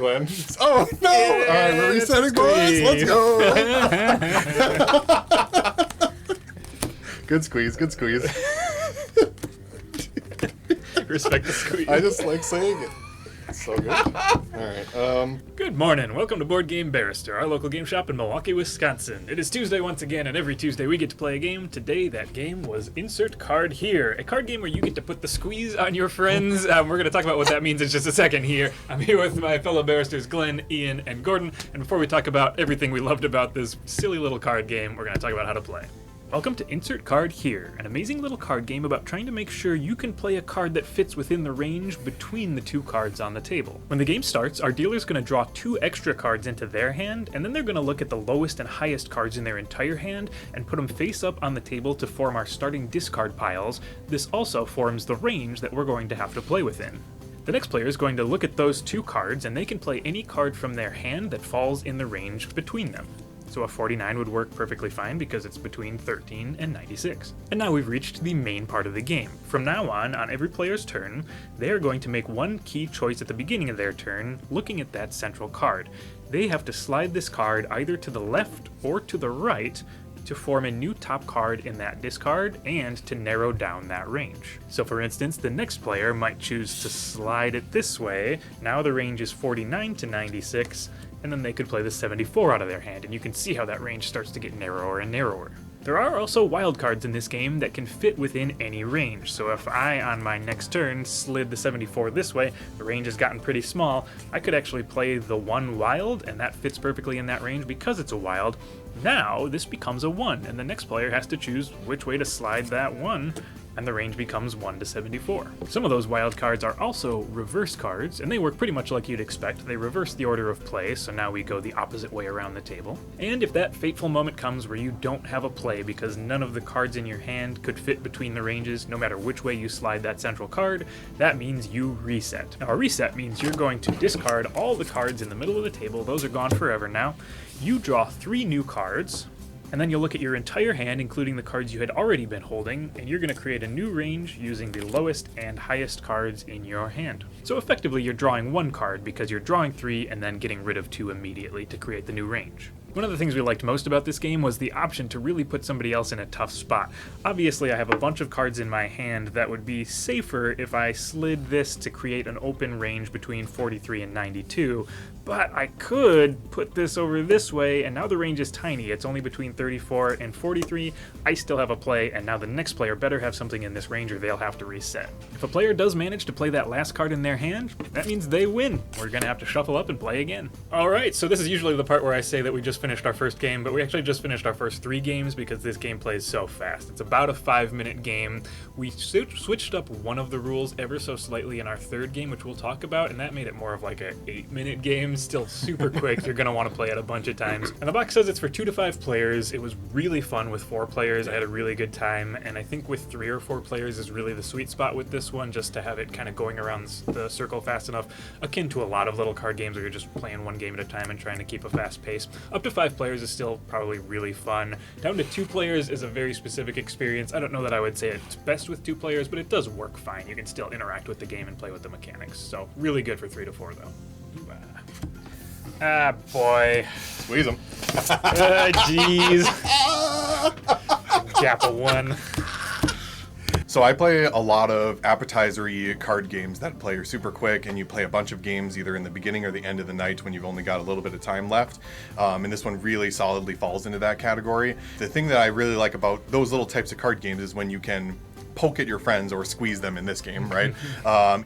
Glenn. Oh, no! Yeah, all right, we're resetting, boys. Let's go. Good squeeze, good squeeze. Respect the squeeze. I just like saying it. It's so good. All right. Good morning. Welcome to Board Game Barrister, our local game shop in Milwaukee, Wisconsin. It is Tuesday once again, and every Tuesday we get to play a game. Today, that game was Insert Card Here, a card game where you get to put the squeeze on your friends. We're going to talk about what that means in just a second here. I'm here with my fellow barristers, Glenn, Ian, and Gordon. And before we talk about everything we loved about this silly little card game, we're going to talk about how to play. Welcome to Insert Card Here, an amazing little card game about trying to make sure you can play a card that fits within the range between the two cards on the table. When the game starts, our dealer's going to draw 2 extra cards into their hand, and then they're going to look at the lowest and highest cards in their entire hand and put them face up on the table to form our starting discard piles. This also forms the range that we're going to have to play within. The next player is going to look at those 2 cards, and they can play any card from their hand that falls in the range between them. So a 49 would work perfectly fine because it's between 13 and 96. And now we've reached the main part of the game. From now on every player's turn, they are going to make one key choice at the beginning of their turn, looking at that central card. They have to slide this card either to the left or to the right to form a new top card in that discard and to narrow down that range. So for instance, the next player might choose to slide it this way. Now the range is 49 to 96, and then they could play the 74 out of their hand, and you can see how that range starts to get narrower and narrower. There are also wildcards in this game that can fit within any range, so if I, on my next turn, slid the 74 this way, the range has gotten pretty small, I could actually play the 1 wild, and that fits perfectly in that range because it's a wild. Now, this becomes a 1, and the next player has to choose which way to slide that 1, and the range becomes 1 to 74. Some of those wild cards are also reverse cards, and they work pretty much like you'd expect. They reverse the order of play, so now we go the opposite way around the table. And if that fateful moment comes where you don't have a play because none of the cards in your hand could fit between the ranges, no matter which way you slide that central card, that means you reset. Now, a reset means you're going to discard all the cards in the middle of the table. Those are gone forever now. You draw 3 new cards, and then you'll look at your entire hand, including the cards you had already been holding, and you're going to create a new range using the lowest and highest cards in your hand. So effectively, you're drawing 1 card because you're drawing 3 and then getting rid of 2 immediately to create the new range. One of the things we liked most about this game was the option to really put somebody else in a tough spot. Obviously, I have a bunch of cards in my hand that would be safer if I slid this to create an open range between 43 and 92, but I could put this over this way, and now the range is tiny. It's only between 34 and 43. I still have a play, and now the next player better have something in this range or they'll have to reset. If a player does manage to play that last card in their hand, that means they win. We're going to have to shuffle up and play again. All right, so this is usually the part where I say that we just finished our first game, but we actually just finished our first 3 games because this game plays so fast. It's about a 5-minute game. We switched up one of the rules ever so slightly in our 3rd game, which we'll talk about, and that made it more of like a 8-minute game. Still super quick. You're going to want to play it a bunch of times. And the box says it's for 2 to 5 players. It was really fun with 4 players. I had a really good time, and I think with 3 or 4 players is really the sweet spot with this one, just to have it kind of going around the circle fast enough, akin to a lot of little card games where you're just playing one game at a time and trying to keep a fast pace. Up to 5 players is still probably really fun. Down to 2 players is a very specific experience. I don't know that I would say it's best with 2 players, but it does work fine. You can still interact with the game and play with the mechanics. So really good for 3 to 4 though. Ah, boy. Squeeze them. Jeez. Gap of 1. So I play a lot of appetizer-y card games that play are super quick, and you play a bunch of games either in the beginning or the end of the night when you've only got a little bit of time left. And this one really solidly falls into that category. The thing that I really like about those little types of card games is when you can poke at your friends or squeeze them in this game, right?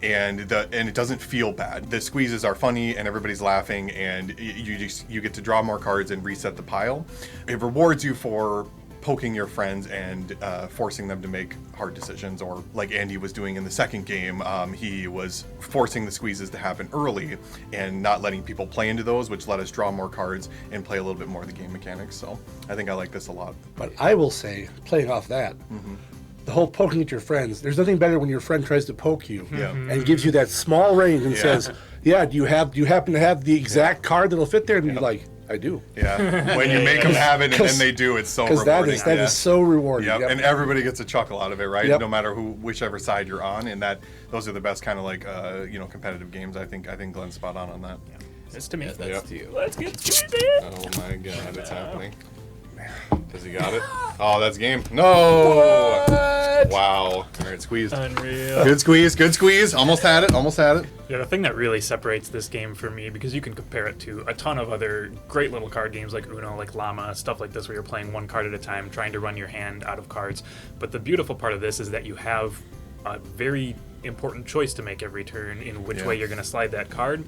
And it doesn't feel bad. The squeezes are funny and everybody's laughing, and you get to draw more cards and reset the pile. It rewards you for poking your friends and forcing them to make hard decisions, or like Andy was doing in the 2nd game, he was forcing the squeezes to happen early and not letting people play into those, which let us draw more cards and play a little bit more of the game mechanics. So I think I like this a lot. But I will say, playing off that, the whole poking at your friends, there's nothing better when your friend tries to poke you and gives you that small range and says, yeah, do you happen to have the exact card that'll fit there? And you're like, I do. Yeah. When you make them have it and then they do, it's so rewarding. Because that is so rewarding. Yep. Yep. And everybody gets a chuckle out of it, right? Yep. No matter whichever side you're on, and those are the best kind of like competitive games. I think Glenn's spot on that. Yeah. It's to me. That's Yep. to you. Let's get squeezy. Oh my god, it's happening. Has he got it? Oh, that's game. No! Wow. All right, squeeze. Unreal. Good squeeze, good squeeze. Almost had it, almost had it. Yeah, the thing that really separates this game for me, because you can compare it to a ton of other great little card games like Uno, like Llama, stuff like this, where you're playing one card at a time, trying to run your hand out of cards. But the beautiful part of this is that you have a very important choice to make every turn in which way you're going to slide that card.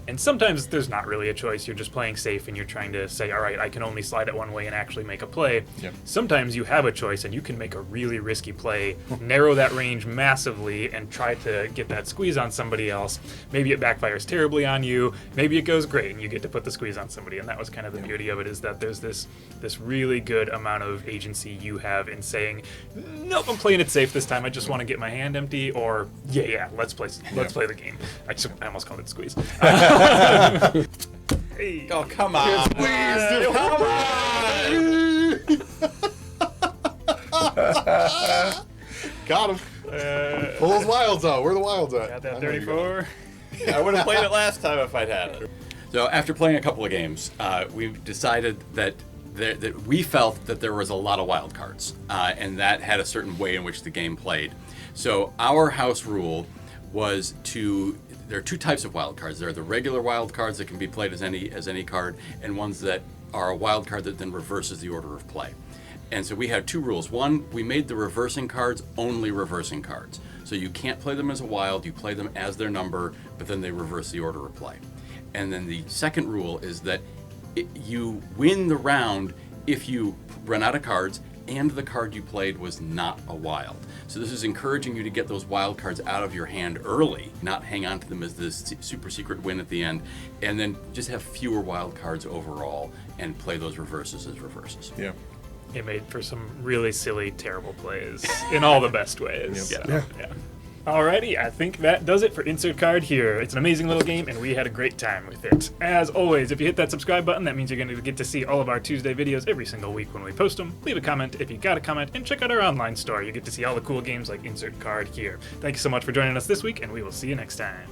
And sometimes there's not really a choice. You're just playing safe and you're trying to say, all right, I can only slide it one way and actually make a play. Yep. Sometimes you have a choice and you can make a really risky play, narrow that range massively, and try to get that squeeze on somebody else. Maybe it backfires terribly on you. Maybe it goes great and you get to put the squeeze on somebody. And that was kind of the beauty of it, is that there's this really good amount of agency you have in saying, nope, I'm playing it safe this time. I just want to get my hand empty, or let's play the game. I almost called it squeeze. Hey. Oh, come on. Got him. Pull those wilds out. Where are the wilds at? Got that I know you got 34. I would have played it last time if I'd had it. So after playing a couple of games, we decided that we felt that there was a lot of wild cards, and that had a certain way in which the game played. So our house rule was there are two types of wild cards. There are the regular wild cards that can be played as any card, and ones that are a wild card that then reverses the order of play. And so we had two rules. One, we made the reversing cards only reversing cards. So you can't play them as a wild, you play them as their number, but then they reverse the order of play. And then the second rule is that you win the round if you run out of cards and the card you played was not a wild. So this is encouraging you to get those wild cards out of your hand early, not hang on to them as this super secret win at the end, and then just have fewer wild cards overall and play those reverses as reverses. Yeah. It made for some really silly, terrible plays in all the best ways. Yep. So, yeah. Alrighty, I think that does it for Insert Card here. It's an amazing little game, and we had a great time with it. As always, if you hit that subscribe button, that means you're going to get to see all of our Tuesday videos every single week when we post them. Leave a comment if you got a comment, and check out our online store. You get to see all the cool games like Insert Card here. Thank you so much for joining us this week, and we will see you next time.